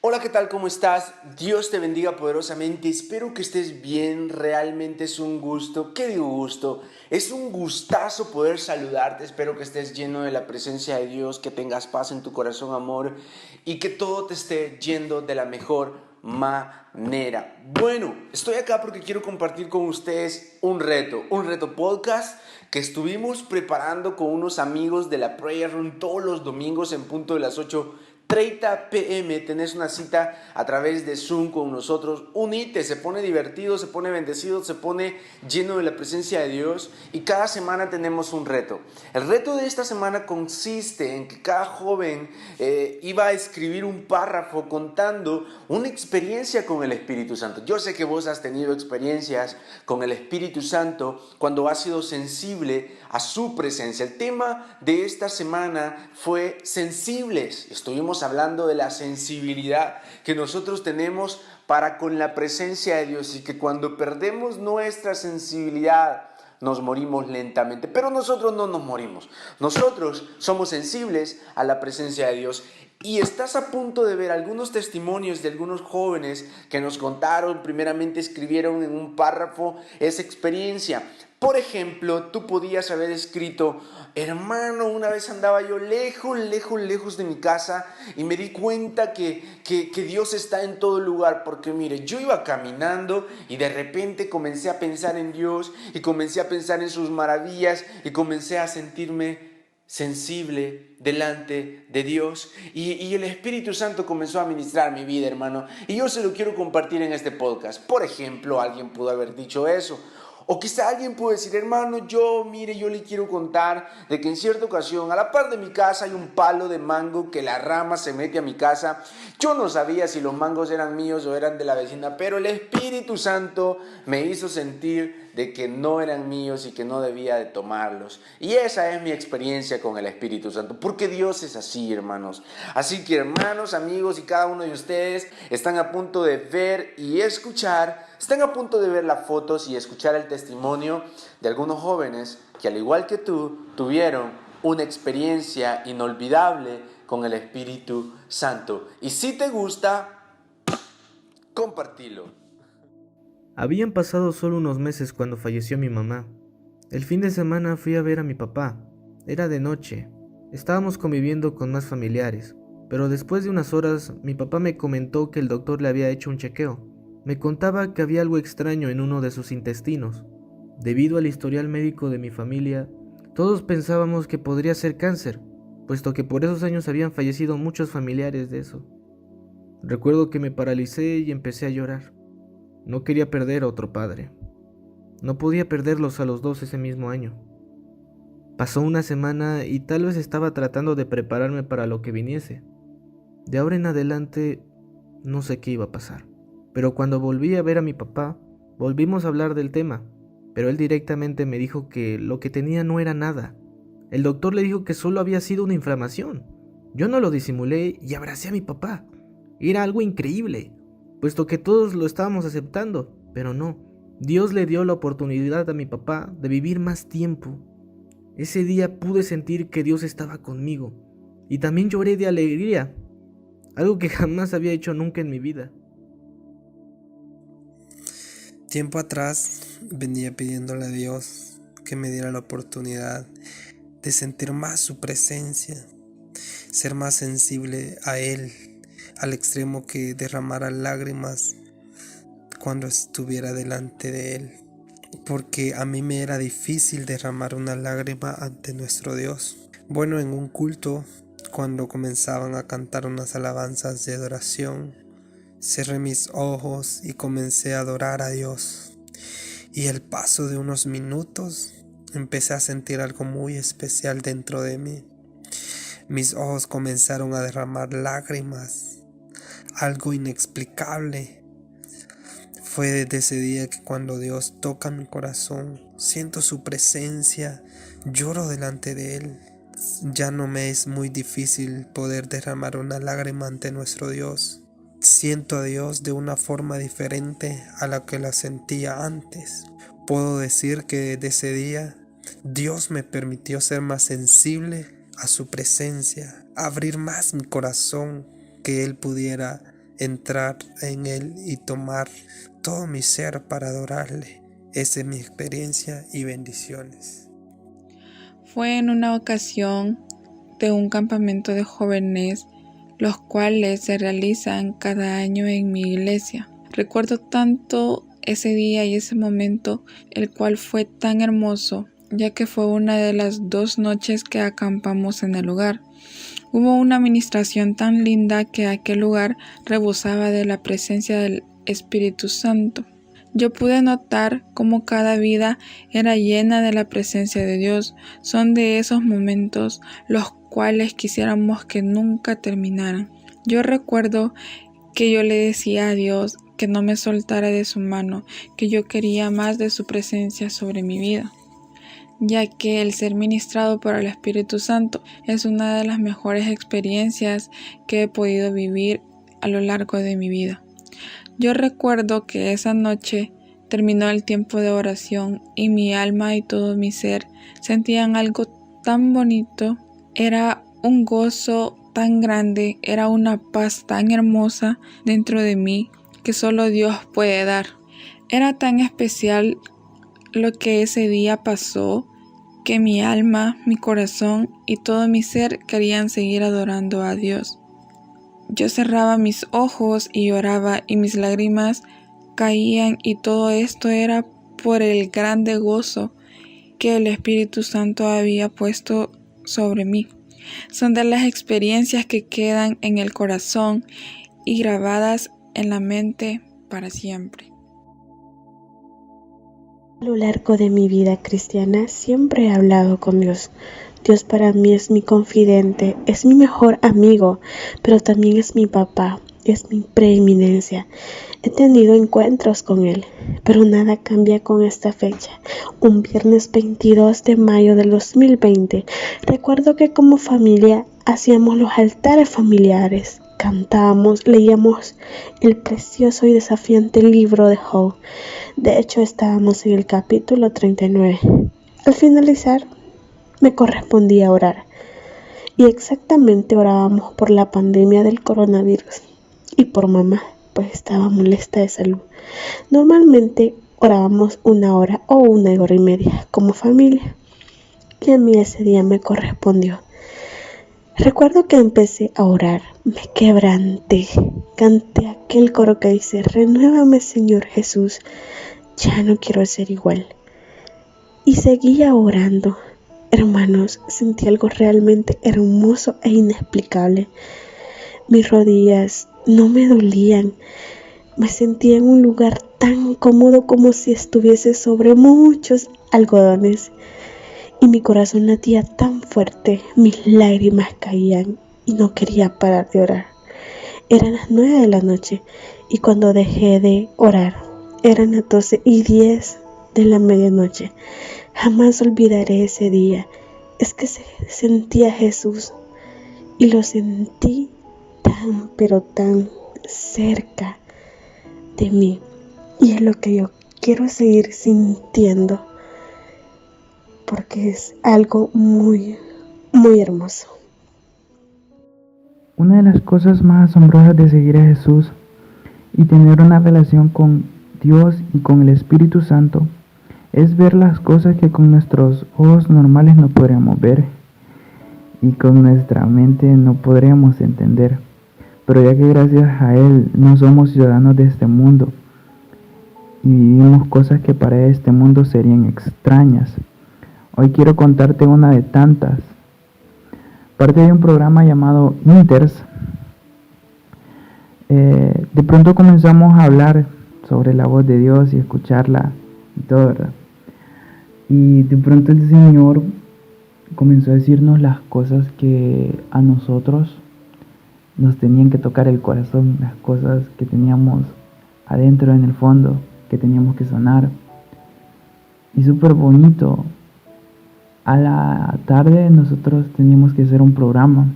Hola, ¿qué tal? ¿Cómo estás? Dios te bendiga poderosamente. Espero que estés bien. Realmente es un gusto. ¿Qué digo gusto? Es un gustazo poder saludarte. Espero que estés lleno de la presencia de Dios, que tengas paz en tu corazón, amor, y que todo te esté yendo de la mejor manera. Bueno, estoy acá porque quiero compartir con ustedes un reto podcast que estuvimos preparando con unos amigos de la Prayer Room todos los domingos en punto de las 8:30 p.m. Tenés una cita a través de Zoom con nosotros. Unite, se pone divertido, se pone bendecido, se pone lleno de la presencia de Dios. Y cada semana tenemos un reto. El reto de esta semana consiste en que cada joven iba a escribir un párrafo contando una experiencia con el Espíritu Santo. Yo sé que vos has tenido experiencias con el Espíritu Santo cuando has sido sensible a su presencia. El tema de esta semana fue sensibles. Estuvimos hablando de la sensibilidad que nosotros tenemos para con la presencia de Dios y que cuando perdemos nuestra sensibilidad nos morimos lentamente, pero nosotros no nos morimos. Nosotros somos sensibles a la presencia de Dios. Y estás a punto de ver algunos testimonios de algunos jóvenes que nos contaron, primeramente escribieron en un párrafo esa experiencia. Por ejemplo, tú podías haber escrito: hermano, una vez andaba yo lejos de mi casa y me di cuenta que Dios está en todo lugar, porque mire, yo iba caminando y de repente comencé a pensar en Dios y comencé a pensar en sus maravillas y comencé a sentirme sensible delante de Dios y el Espíritu Santo comenzó a ministrar mi vida, hermano, y yo se lo quiero compartir en este podcast. Por ejemplo, alguien pudo haber dicho eso. O quizá alguien puede decir: hermano, yo le quiero contar de que en cierta ocasión a la par de mi casa hay un palo de mango que la rama se mete a mi casa. Yo no sabía si los mangos eran míos o eran de la vecina, pero el Espíritu Santo me hizo sentir de que no eran míos y que no debía de tomarlos. Y esa es mi experiencia con el Espíritu Santo, porque Dios es así, hermanos. Así que, hermanos, amigos, y cada uno de ustedes están a punto de ver y escuchar, están a punto de ver las fotos y escuchar el testimonio de algunos jóvenes que, al igual que tú, tuvieron una experiencia inolvidable con el Espíritu Santo. Y si te gusta, compartilo. Habían pasado solo unos meses cuando falleció mi mamá. El fin de semana fui a ver a mi papá. Era de noche. Estábamos conviviendo con más familiares, pero después de unas horas mi papá me comentó que el doctor le había hecho un chequeo. Me contaba que había algo extraño en uno de sus intestinos. Debido al historial médico de mi familia, todos pensábamos que podría ser cáncer, puesto que por esos años habían fallecido muchos familiares de eso. Recuerdo que me paralicé y empecé a llorar. No quería perder a otro padre. No podía perderlos a los dos ese mismo año. Pasó una semana y tal vez estaba tratando de prepararme para lo que viniese. De ahora en adelante no sé qué iba a pasar. Pero cuando volví a ver a mi papá, volvimos a hablar del tema, pero él directamente me dijo que lo que tenía no era nada. El doctor le dijo que solo había sido una inflamación. Yo no lo disimulé y abracé a mi papá. Era algo increíble, puesto que todos lo estábamos aceptando, pero no. Dios le dio la oportunidad a mi papá de vivir más tiempo. Ese día pude sentir que Dios estaba conmigo y también lloré de alegría, algo que jamás había hecho nunca en mi vida. Tiempo atrás venía pidiéndole a Dios que me diera la oportunidad de sentir más su presencia, ser más sensible a Él, al extremo que derramara lágrimas cuando estuviera delante de Él, porque a mí me era difícil derramar una lágrima ante nuestro Dios. Bueno, en un culto, cuando comenzaban a cantar unas alabanzas de adoración, cerré mis ojos y comencé a adorar a Dios. Y al paso de unos minutos empecé a sentir algo muy especial dentro de mí. Mis ojos comenzaron a derramar lágrimas, algo inexplicable. Fue desde ese día que cuando Dios toca mi corazón, siento su presencia, lloro delante de Él. Ya no me es muy difícil poder derramar una lágrima ante nuestro Dios. Siento a Dios de una forma diferente a la que la sentía antes. Puedo decir que desde ese día Dios me permitió ser más sensible a su presencia, abrir más mi corazón, que Él pudiera entrar en Él y tomar todo mi ser para adorarle. Esa es mi experiencia y bendiciones. Fue en una ocasión de un campamento de jóvenes, los cuales se realizan cada año en mi iglesia. Recuerdo tanto ese día y ese momento, el cual fue tan hermoso, ya que fue una de las 2 noches que acampamos en el lugar. Hubo una administración tan linda que aquel lugar rebosaba de la presencia del Espíritu Santo. Yo pude notar cómo cada vida era llena de la presencia de Dios. Son de esos momentos los cuales quisiéramos que nunca terminaran. Yo recuerdo que yo le decía a Dios que no me soltara de su mano, que yo quería más de su presencia sobre mi vida, ya que el ser ministrado por el Espíritu Santo es una de las mejores experiencias que he podido vivir a lo largo de mi vida. Yo recuerdo que esa noche terminó el tiempo de oración y mi alma y todo mi ser sentían algo tan bonito. Era un gozo tan grande, era una paz tan hermosa dentro de mí que solo Dios puede dar. Era tan especial lo que ese día pasó que mi alma, mi corazón y todo mi ser querían seguir adorando a Dios. Yo cerraba mis ojos y lloraba y mis lágrimas caían, y todo esto era por el grande gozo que el Espíritu Santo había puesto sobre mí. Son de las experiencias que quedan en el corazón y grabadas en la mente para siempre. A lo largo de mi vida cristiana siempre he hablado con Dios. Dios para mí es mi confidente, es mi mejor amigo, pero también es mi papá, es mi preeminencia. He tenido encuentros con Él, pero nada cambia con esta fecha. Un viernes 22 de mayo del 2020, recuerdo que como familia hacíamos los altares familiares, cantábamos, leíamos el precioso y desafiante libro de Job. De hecho, estábamos en el capítulo 39. Al finalizar, me correspondía orar. Y exactamente orábamos por la pandemia del coronavirus. Y por mamá, pues estaba molesta de salud. Normalmente orábamos 1 hora o 1 hora y media como familia. Y a mí ese día me correspondió. Recuerdo que empecé a orar, me quebranté, canté aquel coro que dice: renuévame, Señor Jesús, ya no quiero ser igual. Y seguía orando. Hermanos, sentí algo realmente hermoso e inexplicable. Mis rodillas no me dolían, me sentía en un lugar tan cómodo como si estuviese sobre muchos algodones. Y mi corazón latía tan fuerte, mis lágrimas caían y no quería parar de orar. Eran las 9 de la noche y cuando dejé de orar, eran las 12:10 de la medianoche. Jamás olvidaré ese día. Es que sentía a Jesús y lo sentí tan, pero tan cerca de mí. Y es lo que yo quiero seguir sintiendo, porque es algo muy, muy hermoso. Una de las cosas más asombrosas de seguir a Jesús y tener una relación con Dios y con el Espíritu Santo es ver las cosas que con nuestros ojos normales no podríamos ver y con nuestra mente no podríamos entender. Pero ya que gracias a Él no somos ciudadanos de este mundo y vivimos cosas que para este mundo serían extrañas, hoy quiero contarte una de tantas. Parte de un programa llamado Inters, de pronto comenzamos a hablar sobre la voz de Dios y escucharla y todo, ¿verdad? Y de pronto el Señor comenzó a decirnos las cosas que a nosotros nos tenían que tocar el corazón, las cosas que teníamos adentro en el fondo, que teníamos que sanar. Y súper bonito. A la tarde nosotros teníamos que hacer un programa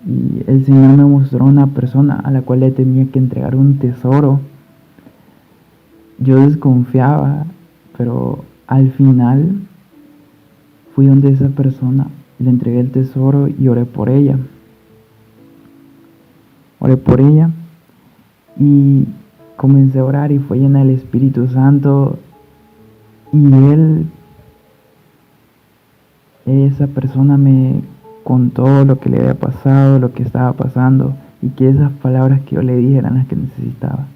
y el Señor me mostró una persona a la cual le tenía que entregar un tesoro. Yo desconfiaba, pero al final fui donde esa persona, le entregué el tesoro y oré por ella. Oré por ella y comencé a orar y fue llena del Espíritu Santo y esa persona me contó lo que le había pasado, lo que estaba pasando y que esas palabras que yo le dije eran las que necesitaba.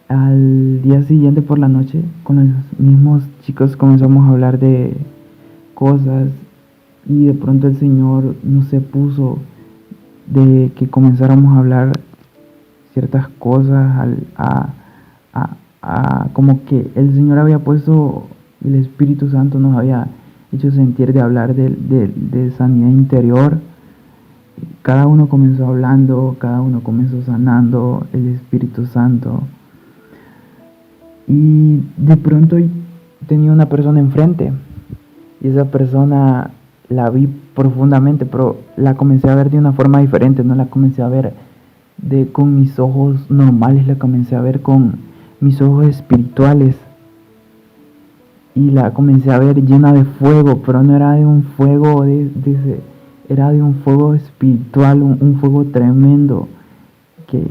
Al día siguiente por la noche, con los mismos chicos comenzamos a hablar de cosas y de pronto el Señor nos puso de que comenzáramos a hablar ciertas cosas, como que el Señor había puesto, el Espíritu Santo nos había hecho sentir de hablar de sanidad interior. Cada uno comenzó hablando, cada uno comenzó sanando, el Espíritu Santo. Y de pronto tenía una persona enfrente y esa persona la vi profundamente, pero la comencé a ver de una forma diferente, no la comencé a ver con mis ojos normales, la comencé a ver con mis ojos espirituales y la comencé a ver llena de fuego, pero no era de un fuego era de un fuego espiritual, un fuego tremendo que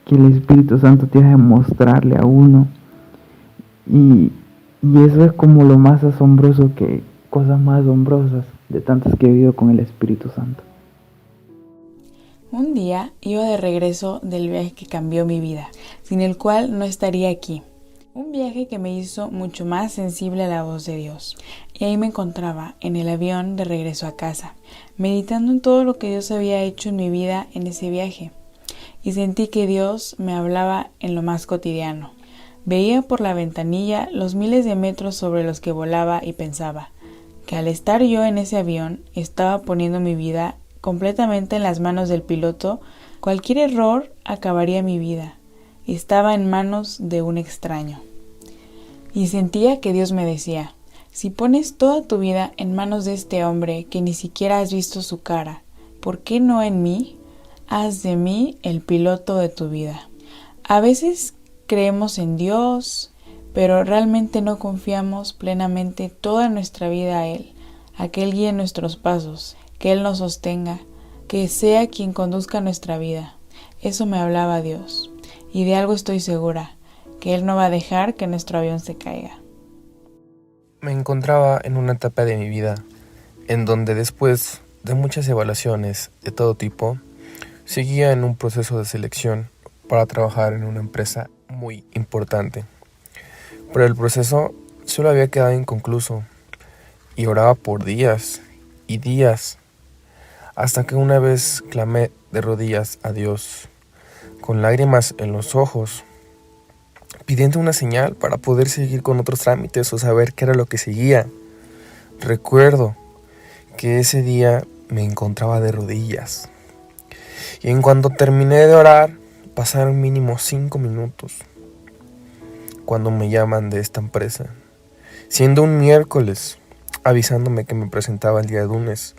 el Espíritu Santo tiene que mostrarle a uno. Y eso es como lo más asombroso, que cosas más asombrosas de tantas que he vivido con el Espíritu Santo. Un día iba de regreso del viaje que cambió mi vida, sin el cual no estaría aquí. Un viaje que me hizo mucho más sensible a la voz de Dios. Y ahí me encontraba, en el avión de regreso a casa, meditando en todo lo que Dios había hecho en mi vida en ese viaje. Y sentí que Dios me hablaba en lo más cotidiano. Veía por la ventanilla los miles de metros sobre los que volaba y pensaba que al estar yo en ese avión estaba poniendo mi vida completamente en las manos del piloto. Cualquier error acabaría mi vida. Estaba en manos de un extraño. Y sentía que Dios me decía: si pones toda tu vida en manos de este hombre que ni siquiera has visto su cara, ¿por qué no en mí? Haz de mí el piloto de tu vida. A veces creemos en Dios, pero realmente no confiamos plenamente toda nuestra vida a Él, a que Él guíe nuestros pasos, que Él nos sostenga, que sea quien conduzca nuestra vida. Eso me hablaba Dios, y de algo estoy segura, que Él no va a dejar que nuestro avión se caiga. Me encontraba en una etapa de mi vida en donde, después de muchas evaluaciones de todo tipo, seguía en un proceso de selección para trabajar en una empresa muy importante. Pero el proceso solo había quedado inconcluso y oraba por días y días, hasta que una vez clamé de rodillas a Dios, con lágrimas en los ojos, pidiendo una señal para poder seguir con otros trámites o saber qué era lo que seguía. Recuerdo que ese día me encontraba de rodillas, y en cuanto terminé de orar, pasaron mínimo 5 minutos cuando me llaman de esta empresa, siendo un miércoles, avisándome que me presentaba el día lunes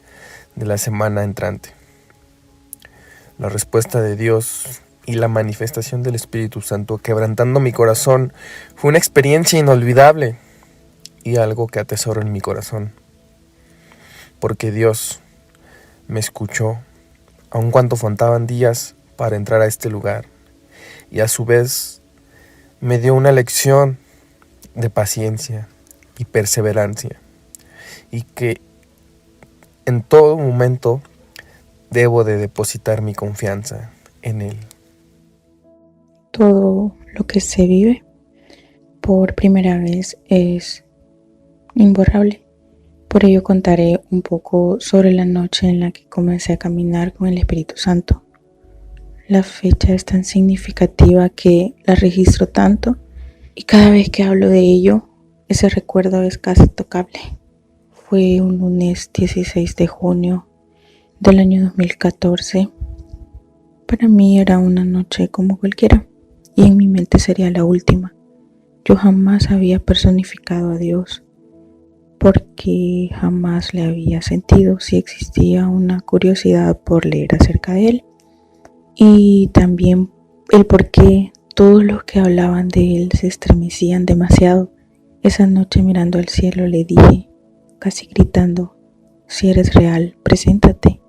de la semana entrante. La respuesta de Dios y la manifestación del Espíritu Santo quebrantando mi corazón fue una experiencia inolvidable y algo que atesoro en mi corazón, porque Dios me escuchó aun cuando faltaban días para entrar a este lugar, y a su vez me dio una lección de paciencia y perseverancia, y que en todo momento debo de depositar mi confianza en Él. Todo lo que se vive por primera vez es imborrable. Por ello contaré un poco sobre la noche en la que comencé a caminar con el Espíritu Santo. La fecha es tan significativa que la registro tanto, y cada vez que hablo de ello, ese recuerdo es casi tocable. Fue un lunes 16 de junio del año 2014. Para mí era una noche como cualquiera, y en mi mente sería la última. Yo jamás había personificado a Dios, porque jamás le había sentido. Si existía una curiosidad por leer acerca de Él, y también el por qué todos los que hablaban de Él se estremecían demasiado. Esa noche, mirando al cielo, le dije, casi gritando: si eres real, preséntate.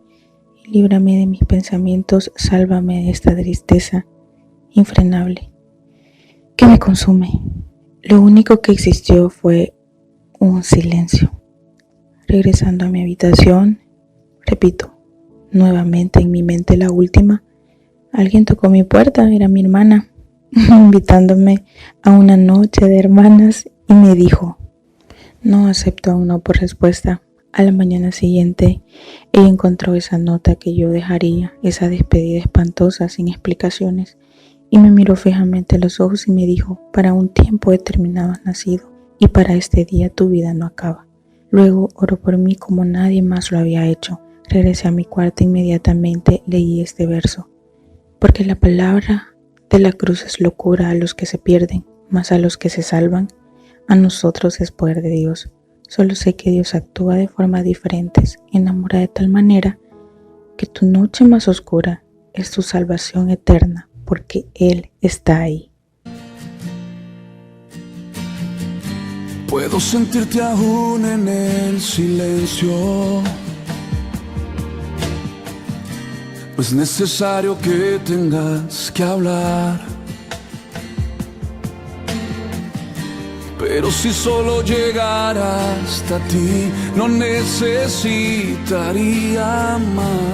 Y líbrame de mis pensamientos, sálvame de esta tristeza infrenable que me consume. Lo único que existió fue un silencio. Regresando a mi habitación, repito nuevamente en mi mente la última. Alguien tocó mi puerta, era mi hermana, invitándome a una noche de hermanas y me dijo: no acepto un no por respuesta. A la mañana siguiente, ella encontró esa nota que yo dejaría, esa despedida espantosa sin explicaciones, y me miró fijamente a los ojos y me dijo: para un tiempo determinado has nacido, y para este día tu vida no acaba. Luego oró por mí como nadie más lo había hecho. Regresé a mi cuarto e inmediatamente leí este verso: porque la palabra de la cruz es locura a los que se pierden, mas a los que se salvan, a nosotros es poder de Dios. Solo sé que Dios actúa de formas diferentes y enamora de tal manera que tu noche más oscura es tu salvación eterna, porque Él está ahí. Puedo sentirte aún en el silencio. No es necesario que tengas que hablar. Pero si solo llegara hasta ti, no necesitaría más.